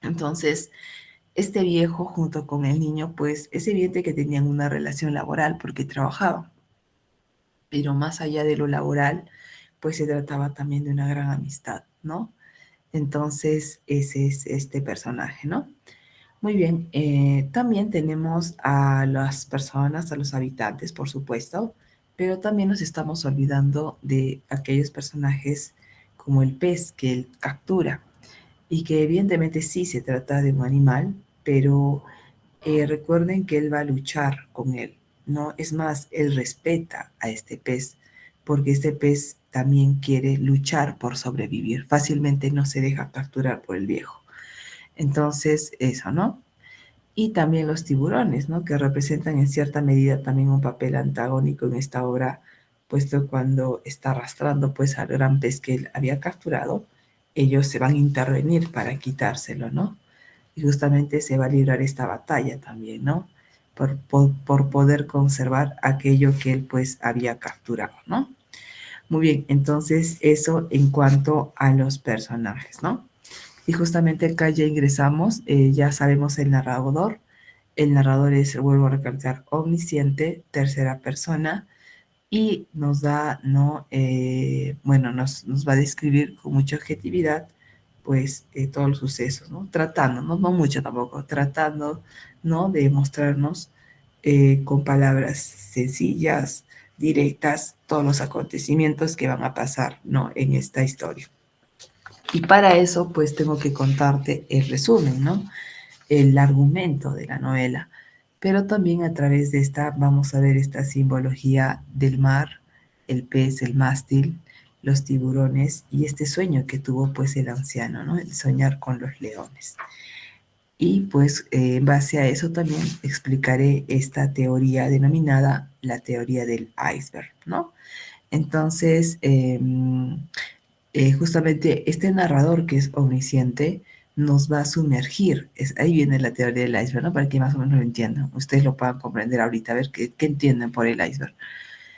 Entonces, este viejo junto con el niño, pues es evidente que tenían una relación laboral porque trabajaban, pero más allá de lo laboral, pues se trataba también de una gran amistad, ¿no? Entonces, ese es este personaje, ¿no? Muy bien, también tenemos a las personas, a los habitantes, por supuesto, pero también nos estamos olvidando de aquellos personajes como el pez que él captura y que evidentemente sí se trata de un animal, pero recuerden que él va a luchar con él, ¿no? Es más, él respeta a este pez porque este pez también quiere luchar por sobrevivir, fácilmente no se deja capturar por el viejo. Entonces, eso, ¿no? Y también los tiburones, ¿no? Que representan en cierta medida también un papel antagónico en esta obra, puesto cuando está arrastrando pues al gran pez que él había capturado, ellos se van a intervenir para quitárselo, ¿no? Y justamente se va a librar esta batalla también, ¿no? Por poder conservar aquello que él pues había capturado, ¿no? Muy bien, entonces eso en cuanto a los personajes, ¿no? Y justamente acá ya ingresamos, ya sabemos el narrador. El narrador es, vuelvo a recalcar, omnisciente, tercera persona, y nos da, ¿no? Bueno, nos va a describir con mucha objetividad, pues, todos los sucesos, ¿no? Tratando, ¿no? No mucho tampoco, tratando, ¿no? De mostrarnos con palabras sencillas, directas, todos los acontecimientos que van a pasar, ¿no? En esta historia. Y para eso, pues, tengo que contarte el resumen, ¿no? El argumento de la novela, pero también a través de esta vamos a ver esta simbología del mar, el pez, el mástil, los tiburones y este sueño que tuvo pues el anciano, ¿no? El soñar con los leones. Y pues en base a eso también explicaré esta teoría denominada la teoría del iceberg, ¿no? Entonces, justamente este narrador que es omnisciente nos va a sumergir. Ahí viene la teoría del iceberg, ¿no? Para que más o menos lo entiendan. Ustedes lo puedan comprender ahorita, a ver qué entienden por el iceberg.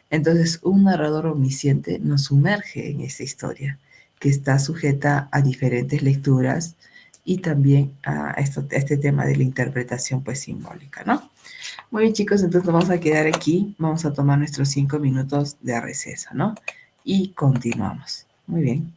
Entonces, un narrador omnisciente nos sumerge en esta historia, que está sujeta a diferentes lecturas y también a este tema de la interpretación pues simbólica, ¿no? Muy bien, chicos, entonces nos vamos a quedar aquí, vamos a tomar nuestros 5 minutos de receso, ¿no? Y continuamos. Muy bien.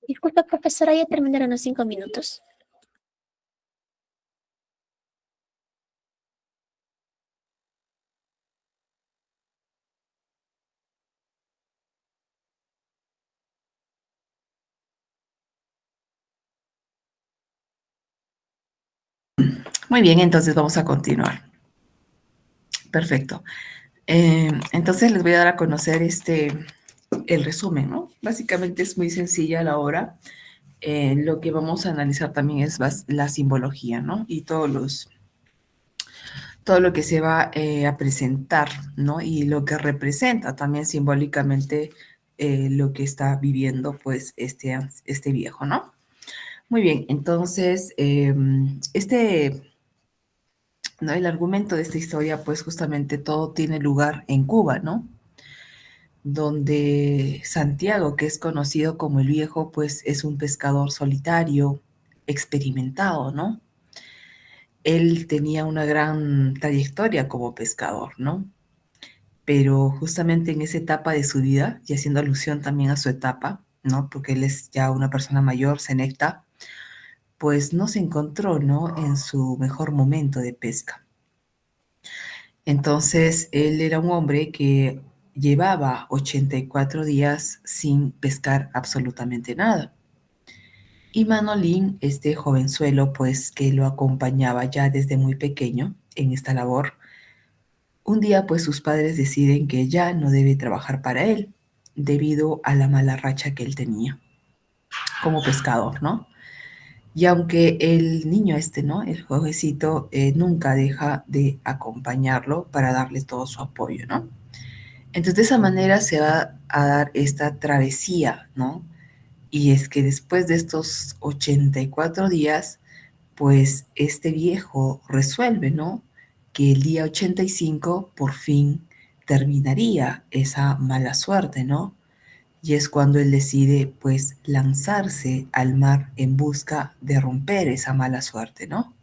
Disculpa, profesora, ya terminaron los 5 minutos.
Muy bien, entonces vamos a continuar. Perfecto. Entonces les voy a dar a conocer el resumen, ¿no? Básicamente es muy sencilla la obra. Lo que vamos a analizar también es la simbología, ¿no? Y todo lo que se va a presentar, ¿no? Y lo que representa también simbólicamente lo que está viviendo, pues, este viejo, ¿no? Muy bien, entonces, ¿no? El argumento de esta historia, pues, justamente todo tiene lugar en Cuba, ¿no? Donde Santiago, que es conocido como el Viejo, pues es un pescador solitario, experimentado, ¿no? Él tenía una gran trayectoria como pescador, ¿no? Pero justamente en esa etapa de su vida, y haciendo alusión también a su etapa, ¿no? Porque él es ya una persona mayor, senecta, pues no se encontró, ¿no? En su mejor momento de pesca. Entonces, él era un hombre que llevaba 84 días sin pescar absolutamente nada. Y Manolín, este jovenzuelo, pues que lo acompañaba ya desde muy pequeño en esta labor, un día pues sus padres deciden que ya no debe trabajar para él debido a la mala racha que él tenía como pescador, ¿no? Y aunque el niño ¿no? El jovencito, nunca deja de acompañarlo para darle todo su apoyo, ¿no? Entonces de esa manera se va a dar esta travesía, ¿no? Y es que después de estos 84 días, pues este viejo resuelve, ¿no? Que el día 85 por fin terminaría esa mala suerte, ¿no? Y es cuando él decide, pues, lanzarse al mar en busca de romper esa mala suerte, ¿no?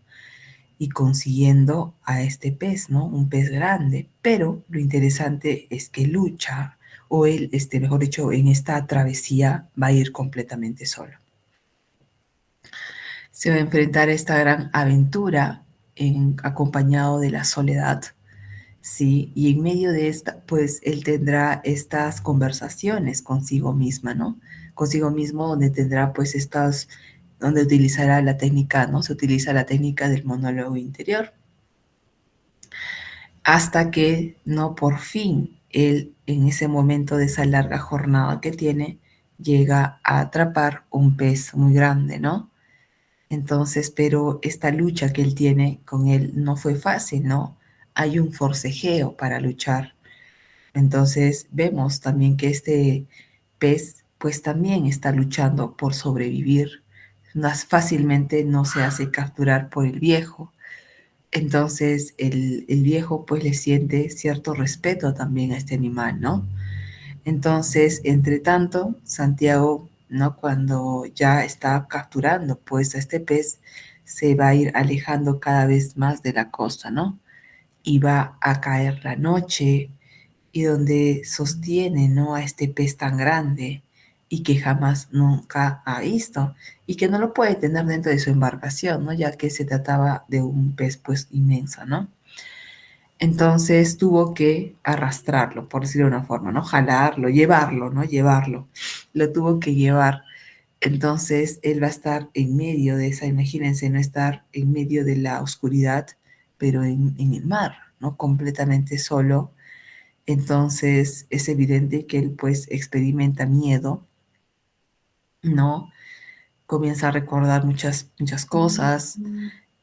Y consiguiendo a este pez, ¿no? Un pez grande. Pero lo interesante es que lucha, o él, mejor dicho, en esta travesía va a ir completamente solo. Se va a enfrentar a esta gran aventura acompañado de la soledad, ¿sí? Y en medio de esta, pues él tendrá estas conversaciones consigo misma, ¿no? Consigo mismo, donde tendrá pues donde utilizará la técnica, ¿no? Se utiliza la técnica del monólogo interior, hasta que, ¿no? Por fin, él, en ese momento de esa larga jornada que tiene, llega a atrapar un pez muy grande, ¿no? Entonces, pero esta lucha que él tiene con él no fue fácil, ¿no? Hay un forcejeo para luchar. Entonces, vemos también que este pez, pues también está luchando por sobrevivir. Más fácilmente no se hace capturar por el viejo. Entonces, el viejo, pues le siente cierto respeto también a este animal, ¿no? Entonces, entre tanto, Santiago, ¿no? Cuando ya está capturando pues a este pez, se va a ir alejando cada vez más de la costa, ¿no? Y va a caer la noche y donde sostiene, ¿no? A este pez tan grande y que jamás nunca ha visto y que no lo puede tener dentro de su embarcación, ¿no? Ya que se trataba de un pez pues inmenso, ¿no? Entonces tuvo que arrastrarlo, por decirlo de una forma, ¿no? Jalarlo, llevarlo, ¿no? Llevarlo. Lo tuvo que llevar. Entonces él va a estar en medio de esa, imagínense, no estar en medio de la oscuridad, pero en el mar, ¿no? Completamente solo. Entonces es evidente que él pues experimenta miedo, ¿no? Comienza a recordar muchas cosas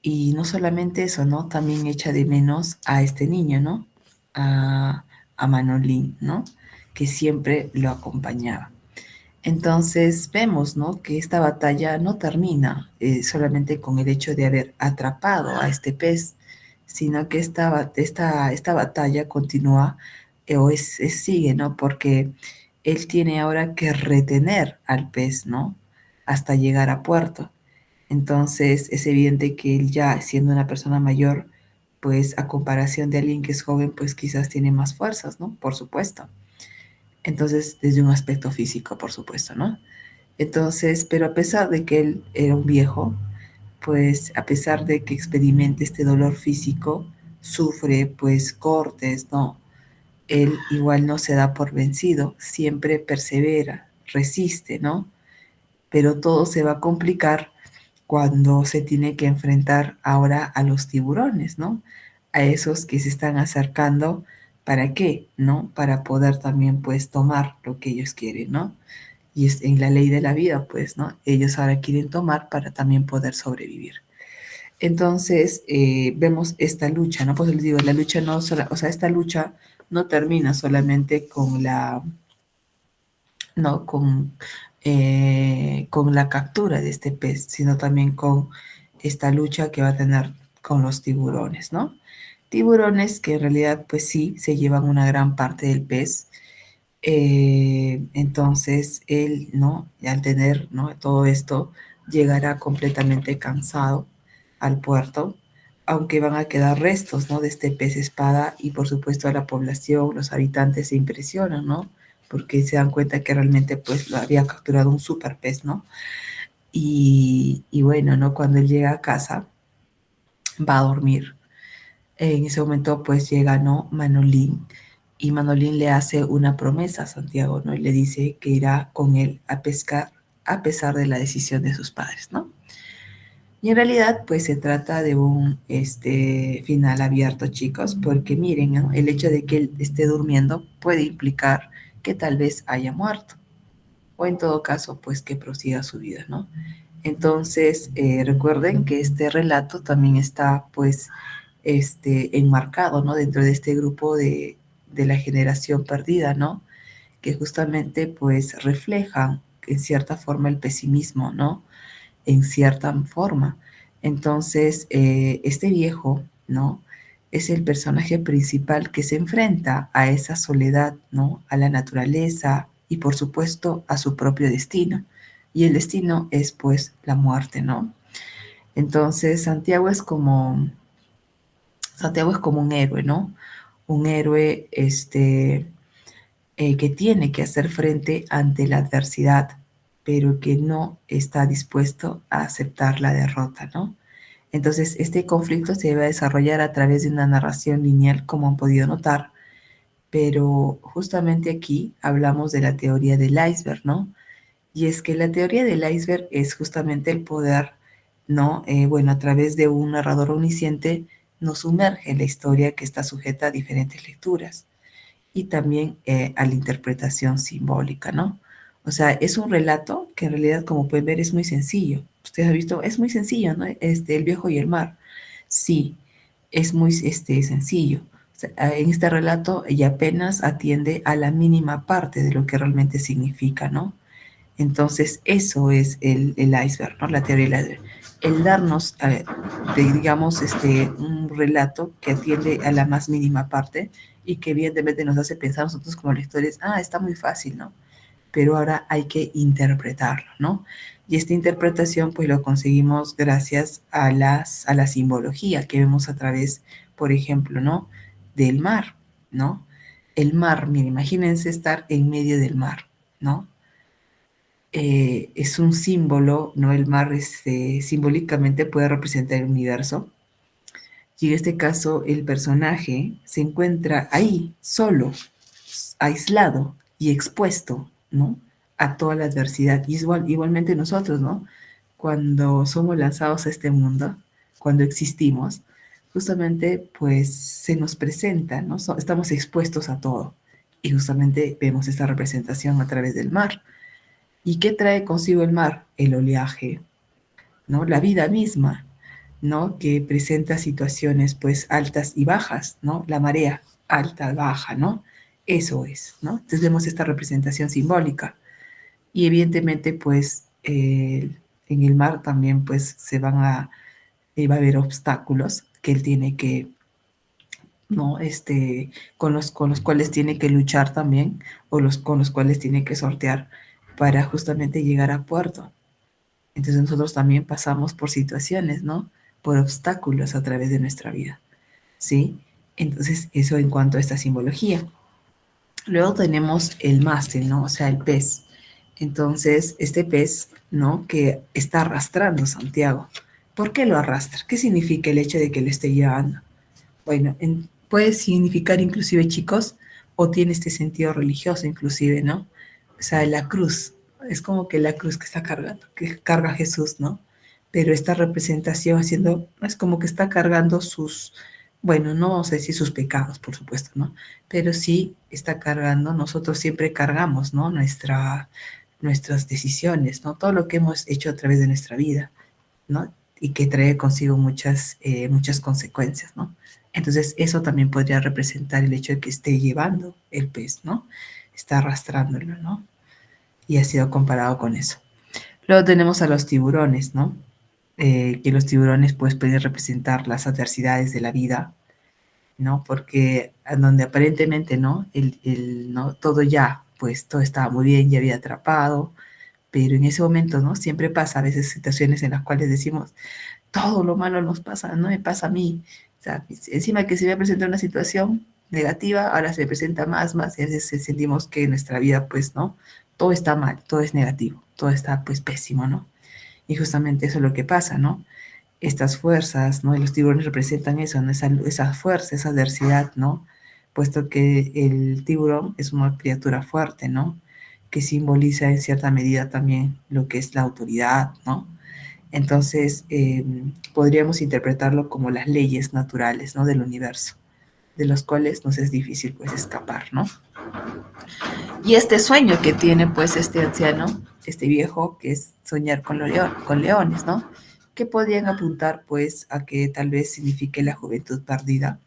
y no solamente eso, ¿no? También echa de menos a este niño, ¿no? A, a Manolín, ¿no? Que siempre lo acompañaba. Entonces vemos, ¿no? Que esta batalla no termina solamente con el hecho de haber atrapado a este pez, sino que esta batalla continúa sigue, ¿no? Porque él tiene ahora que retener al pez, ¿no? Hasta llegar a puerto. Entonces es evidente que él ya siendo una persona mayor, pues a comparación de alguien que es joven, pues quizás tiene más fuerzas, ¿no? Por supuesto. Entonces, desde un aspecto físico, por supuesto, ¿no? Entonces, pero a pesar de que él era un viejo, pues a pesar de que experimente este dolor físico, sufre pues cortes, ¿no? Él igual no se da por vencido, siempre persevera, resiste, ¿no? Pero todo se va a complicar cuando se tiene que enfrentar ahora a los tiburones, ¿no? A esos que se están acercando, ¿para qué? ¿No? Para poder también pues tomar lo que ellos quieren, ¿no? Y es en la ley de la vida, pues, ¿no? Ellos ahora quieren tomar para también poder sobrevivir. Entonces, vemos esta lucha, ¿no? Pues les digo, la lucha no, o sea, esta lucha no termina solamente con la, ¿no? Con la captura de este pez, sino también con esta lucha que va a tener con los tiburones, ¿no? Tiburones que en realidad, pues sí, se llevan una gran parte del pez. Entonces, él, ¿no? Y al tener, ¿no? Todo esto, llegará completamente cansado al puerto, aunque van a quedar restos, ¿no? De este pez espada y por supuesto a la población, los habitantes se impresionan, ¿no? Porque se dan cuenta que realmente pues lo había capturado un super pez, ¿no? Y bueno, ¿no? Cuando él llega a casa, va a dormir. En ese momento pues llega, ¿no? Manolín y Manolín le hace una promesa a Santiago, ¿no? Y le dice que irá con él a pescar a pesar de la decisión de sus padres, ¿no? Y en realidad, pues se trata de un final abierto, chicos, porque miren, ¿no? El hecho de que él esté durmiendo puede implicar que tal vez haya muerto, o en todo caso, pues que prosiga su vida, ¿no? Entonces, recuerden que este relato también está, pues, enmarcado, ¿no? Dentro de este grupo de la generación perdida, ¿no? Que justamente, pues, reflejan en cierta forma el pesimismo, ¿no? En cierta forma. Entonces, este viejo, ¿no? Es el personaje principal que se enfrenta a esa soledad, ¿no? A la naturaleza y por supuesto a su propio destino. Y el destino es pues la muerte, ¿no? Entonces, Santiago es como un héroe, ¿no? Un héroe que tiene que hacer frente ante la adversidad, pero que no está dispuesto a aceptar la derrota, ¿no? Entonces, este conflicto se va a desarrollar a través de una narración lineal, como han podido notar, pero justamente aquí hablamos de la teoría del iceberg, ¿no? Y es que la teoría del iceberg es justamente el poder, ¿no? Bueno, a través de un narrador omnisciente nos sumerge en la historia que está sujeta a diferentes lecturas y también a la interpretación simbólica, ¿no? O sea, es un relato que en realidad, como pueden ver, es muy sencillo. Ustedes han visto, es muy sencillo, ¿no? El viejo y el mar. Sí, es muy sencillo. O sea, en este relato ella apenas atiende a la mínima parte de lo que realmente significa, ¿no? Entonces, eso es el iceberg, ¿no? La teoría del iceberg. El darnos, digamos, un relato que atiende a la más mínima parte y que evidentemente nos hace pensar nosotros como lectores, está muy fácil, ¿no? Pero ahora hay que interpretarlo, ¿no? Y esta interpretación pues lo conseguimos gracias a la simbología que vemos a través, por ejemplo, ¿no? Del mar, ¿no? El mar, miren, imagínense estar en medio del mar, ¿no? Es un símbolo, ¿no? El mar simbólicamente puede representar el universo. Y en este caso, el personaje se encuentra ahí, solo, aislado y expuesto, ¿no? A toda la adversidad. Y igualmente nosotros, ¿no? Cuando somos lanzados a este mundo, cuando existimos, justamente pues se nos presenta, ¿no? Estamos expuestos a todo. Y justamente vemos esta representación a través del mar. ¿Y qué trae consigo el mar? El oleaje, ¿no? La vida misma, ¿no? Que presenta situaciones pues altas y bajas, ¿no? La marea alta, baja, ¿no? Eso es, ¿no? Entonces vemos esta representación simbólica. Y evidentemente pues en el mar también pues va a haber obstáculos que él tiene que, ¿no? Con los cuales tiene que luchar también, o con los cuales tiene que sortear para justamente llegar a puerto. Entonces nosotros también pasamos por situaciones, ¿no? Por obstáculos a través de nuestra vida, ¿sí? Entonces eso en cuanto a esta simbología. Luego tenemos el mástil, ¿no? O sea, el pez. Entonces, este pez, ¿no? Que está arrastrando a Santiago. ¿Por qué lo arrastra? ¿Qué significa el hecho de que le esté llevando? Bueno, puede significar inclusive, chicos, o tiene este sentido religioso inclusive, ¿no? O sea, la cruz, es como que la cruz que está cargando, que carga Jesús, ¿no? Pero esta representación haciendo, es como que está cargando sus, bueno, no sé si sus pecados, por supuesto, ¿no? Pero sí está cargando, nosotros siempre cargamos, ¿no? Nuestras decisiones, ¿no? Todo lo que hemos hecho a través de nuestra vida, ¿no? Y que trae consigo muchas consecuencias, ¿no? Entonces, eso también podría representar el hecho de que esté llevando el pez, ¿no? Está arrastrándolo, ¿no? Y ha sido comparado con eso. Luego tenemos a los tiburones, ¿no? Que los tiburones pues pueden representar las adversidades de la vida, ¿no? Porque en donde aparentemente, ¿no? ¿no? Todo ya, pues todo estaba muy bien, ya había atrapado, pero en ese momento, ¿no? Siempre pasa a veces situaciones en las cuales decimos, todo lo malo nos pasa, no me pasa a mí. O sea, encima que se me presenta una situación negativa, ahora se presenta más, y a veces sentimos que en nuestra vida, pues, ¿no? Todo está mal, todo es negativo, todo está, pues, pésimo, ¿no? Y justamente eso es lo que pasa, ¿no? Estas fuerzas, ¿no? Y los tiburones representan eso, ¿no? Esa fuerza, esa adversidad, ¿no? Puesto que el tiburón es una criatura fuerte, ¿no? Que simboliza en cierta medida también lo que es la autoridad, ¿no? Entonces, podríamos interpretarlo como las leyes naturales, ¿no? Del universo, de los cuales nos es difícil, pues, escapar, ¿no? Y este sueño que tiene, pues, este anciano, este viejo, que es soñar con leones, ¿no? Que podrían apuntar, pues, a que tal vez signifique la juventud perdida.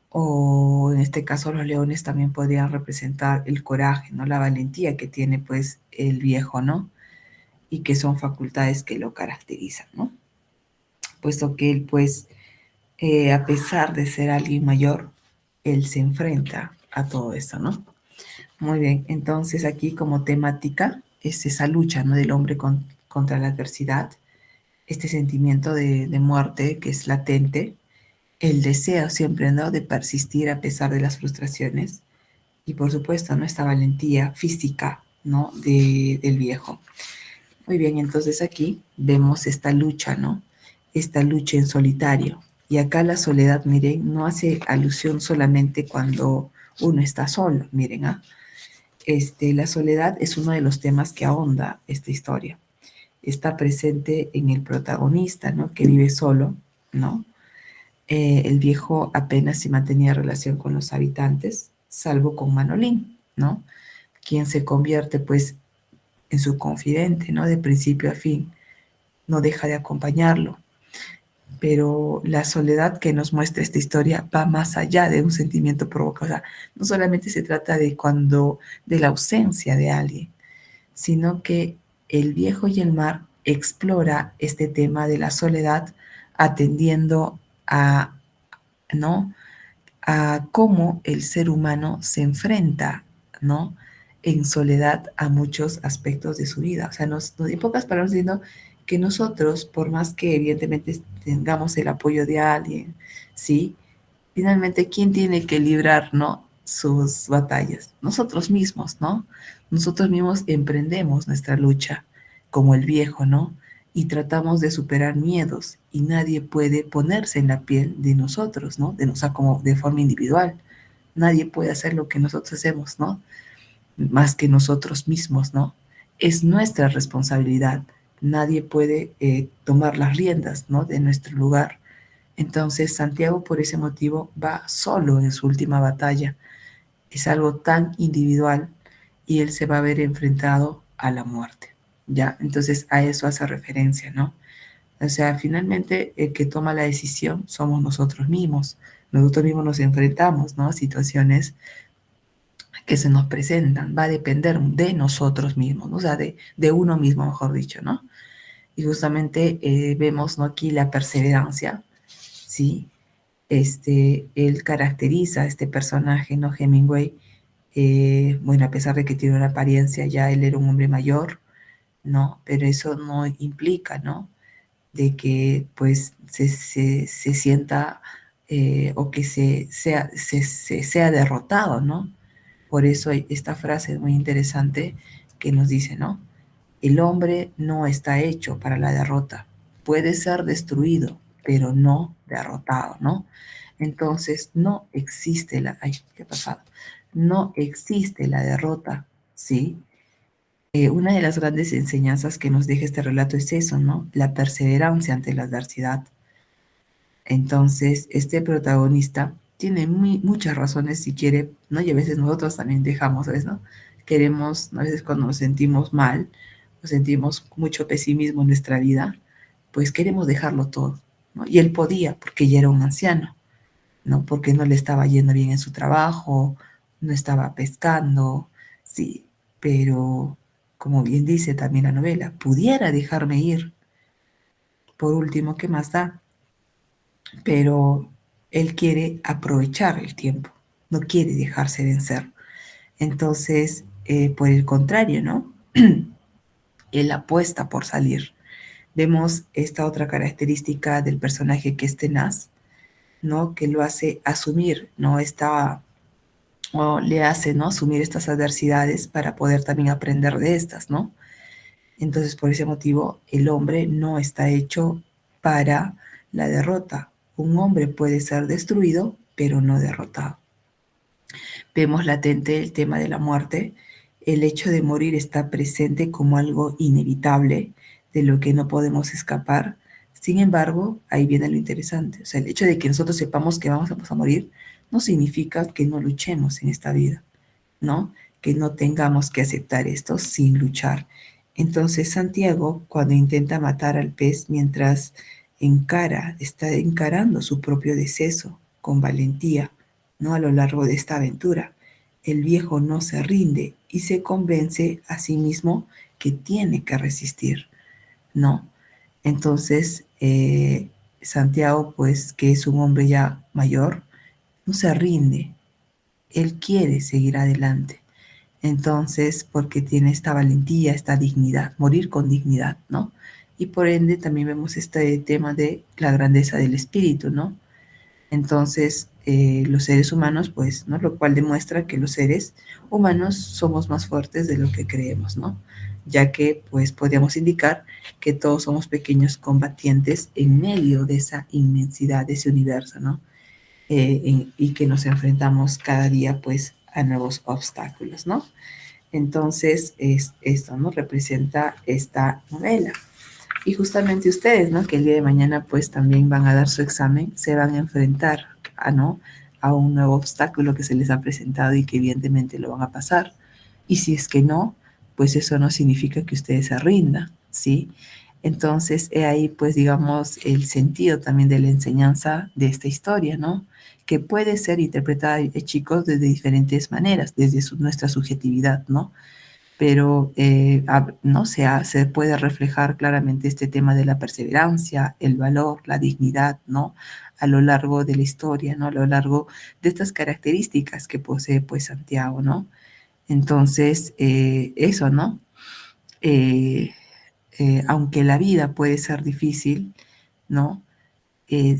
O en este caso los leones también podrían representar el coraje, ¿no? La valentía que tiene, pues, el viejo, ¿no? Y que son facultades que lo caracterizan, ¿no? Puesto que él, pues, a pesar de ser alguien mayor, él se enfrenta a todo esto, ¿no? Muy bien, entonces aquí como temática es esa lucha, ¿no? Del hombre contra la adversidad, este sentimiento de muerte que es latente, el deseo siempre, ¿no? De persistir a pesar de las frustraciones y por supuesto, ¿no? Esta valentía física, ¿no? Del viejo. Muy bien, entonces aquí vemos esta lucha, ¿no? Esta lucha en solitario. Y acá la soledad, miren, no hace alusión solamente cuando uno está solo, miren, ¿ah? La soledad es uno de los temas que ahonda esta historia. Está presente en el protagonista, ¿no? Que vive solo, ¿no? El viejo apenas si mantenía relación con los habitantes, salvo con Manolín, ¿no? Quien se convierte, pues, en su confidente, ¿no? De principio a fin, no deja de acompañarlo. Pero la soledad que nos muestra esta historia va más allá de un sentimiento provocado. O sea, no solamente se trata de la ausencia de alguien, sino que el viejo y el mar explora este tema de la soledad atendiendo a, ¿no? A cómo el ser humano se enfrenta, ¿no? En soledad a muchos aspectos de su vida. O sea, en pocas palabras, diciendo que nosotros, por más que evidentemente tengamos el apoyo de alguien, ¿sí? Finalmente, ¿quién tiene que librar, ¿no? Sus batallas? Nosotros mismos, ¿no? Nosotros mismos emprendemos nuestra lucha, como el viejo, ¿no? Y tratamos de superar miedos y nadie puede ponerse en la piel de nosotros, ¿no? O sea, como de forma individual. Nadie puede hacer lo que nosotros hacemos, ¿no? Más que nosotros mismos, ¿no? Es nuestra responsabilidad. Nadie puede tomar las riendas, ¿no? De nuestro lugar. Entonces Santiago por ese motivo va solo en su última batalla. Es algo tan individual y él se va a ver enfrentado a la muerte. ¿Ya? Entonces a eso hace referencia, ¿no? O sea, finalmente el que toma la decisión somos nosotros mismos. Nosotros mismos nos enfrentamos, ¿no? A situaciones que se nos presentan. Va a depender de nosotros mismos, ¿no? O sea, de uno mismo, mejor dicho, ¿no? Y justamente vemos, ¿no? Aquí la perseverancia, ¿sí? Él caracteriza a este personaje, ¿no? Hemingway, bueno, a pesar de que tiene una apariencia, ya él era un hombre mayor, ¿no? Pero eso no implica, ¿no? De que pues se sienta o que sea derrotado, ¿no? Por eso esta frase es muy interesante que nos dice, ¿no? El hombre no está hecho para la derrota. Puede ser destruido, pero no derrotado, ¿no? Entonces, no existe la... Ay, ¿qué ha pasado? No existe la derrota, ¿sí? Una de las grandes enseñanzas que nos deja este relato es eso, ¿no? La perseverancia ante la adversidad. Entonces, este protagonista tiene muchas razones si quiere, ¿no? Y a veces nosotros también dejamos, ¿sabes, no? Queremos, a veces cuando nos sentimos mal, o sentimos mucho pesimismo en nuestra vida, pues queremos dejarlo todo, ¿no? Y él podía, porque ya era un anciano, ¿no? Porque no le estaba yendo bien en su trabajo, no estaba pescando, sí, pero como bien dice también la novela, pudiera dejarme ir. Por último, ¿qué más da? Pero él quiere aprovechar el tiempo, no quiere dejarse vencer. Entonces, por el contrario, ¿no? Él apuesta por salir. Vemos esta otra característica del personaje que es tenaz, ¿no? Que lo hace asumir, ¿no? O le hace, ¿no? Asumir estas adversidades para poder también aprender de estas, ¿no? Entonces, por ese motivo, el hombre no está hecho para la derrota. Un hombre puede ser destruido, pero no derrotado. Vemos latente el tema de la muerte. El hecho de morir está presente como algo inevitable, de lo que no podemos escapar. Sin embargo, ahí viene lo interesante. O sea, el hecho de que nosotros sepamos que vamos a morir no significa que no luchemos en esta vida, ¿no? Que no tengamos que aceptar esto sin luchar. Entonces Santiago, cuando intenta matar al pez mientras está encarando su propio deceso con valentía, ¿no? A lo largo de esta aventura, el viejo no se rinde y se convence a sí mismo que tiene que resistir, ¿no? Entonces, Santiago, pues, que es un hombre ya mayor, no se rinde, él quiere seguir adelante. Entonces, porque tiene esta valentía, esta dignidad, morir con dignidad, ¿no? Y por ende también vemos este tema de la grandeza del espíritu, ¿no? Entonces, los seres humanos, pues, ¿no? Lo cual demuestra que los seres humanos somos más fuertes de lo que creemos, ¿no? Ya que, pues, podríamos indicar que todos somos pequeños combatientes en medio de esa inmensidad, de ese universo, ¿no? Y que nos enfrentamos cada día, pues, a nuevos obstáculos, ¿no? Entonces, esto, ¿no? Representa esta novela. Y justamente ustedes, ¿no? Que el día de mañana pues también van a dar su examen, se van a enfrentar a, ¿no? A un nuevo obstáculo que se les ha presentado y que evidentemente lo van a pasar. Y si es que no, pues eso no significa que ustedes se rindan, ¿sí? Entonces, he ahí pues digamos el sentido también de la enseñanza de esta historia, ¿no? Que puede ser interpretada, chicos, desde diferentes maneras, desde nuestra subjetividad, ¿no? Pero no se puede reflejar claramente este tema de la perseverancia, el valor, la dignidad, ¿no? A lo largo de la historia, ¿no? A lo largo de estas características que posee, pues, Santiago, ¿no? Entonces, eso, ¿no? Eh, Aunque la vida puede ser difícil, ¿no?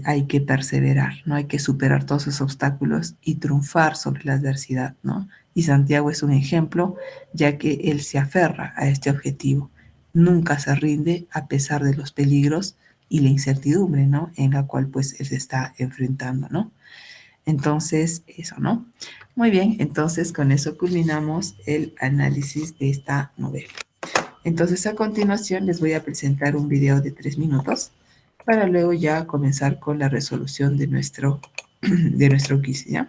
Hay que perseverar, ¿no? Hay que superar todos esos obstáculos y triunfar sobre la adversidad, ¿no? Y Santiago es un ejemplo, ya que él se aferra a este objetivo. Nunca se rinde a pesar de los peligros y la incertidumbre, ¿no? En la cual pues él se está enfrentando, ¿no? Entonces, eso, ¿no? Muy bien, entonces con eso culminamos el análisis de esta novela. Entonces, a continuación les voy a presentar un video de 3 minutos para luego ya comenzar con la resolución de nuestro quiz, ¿ya?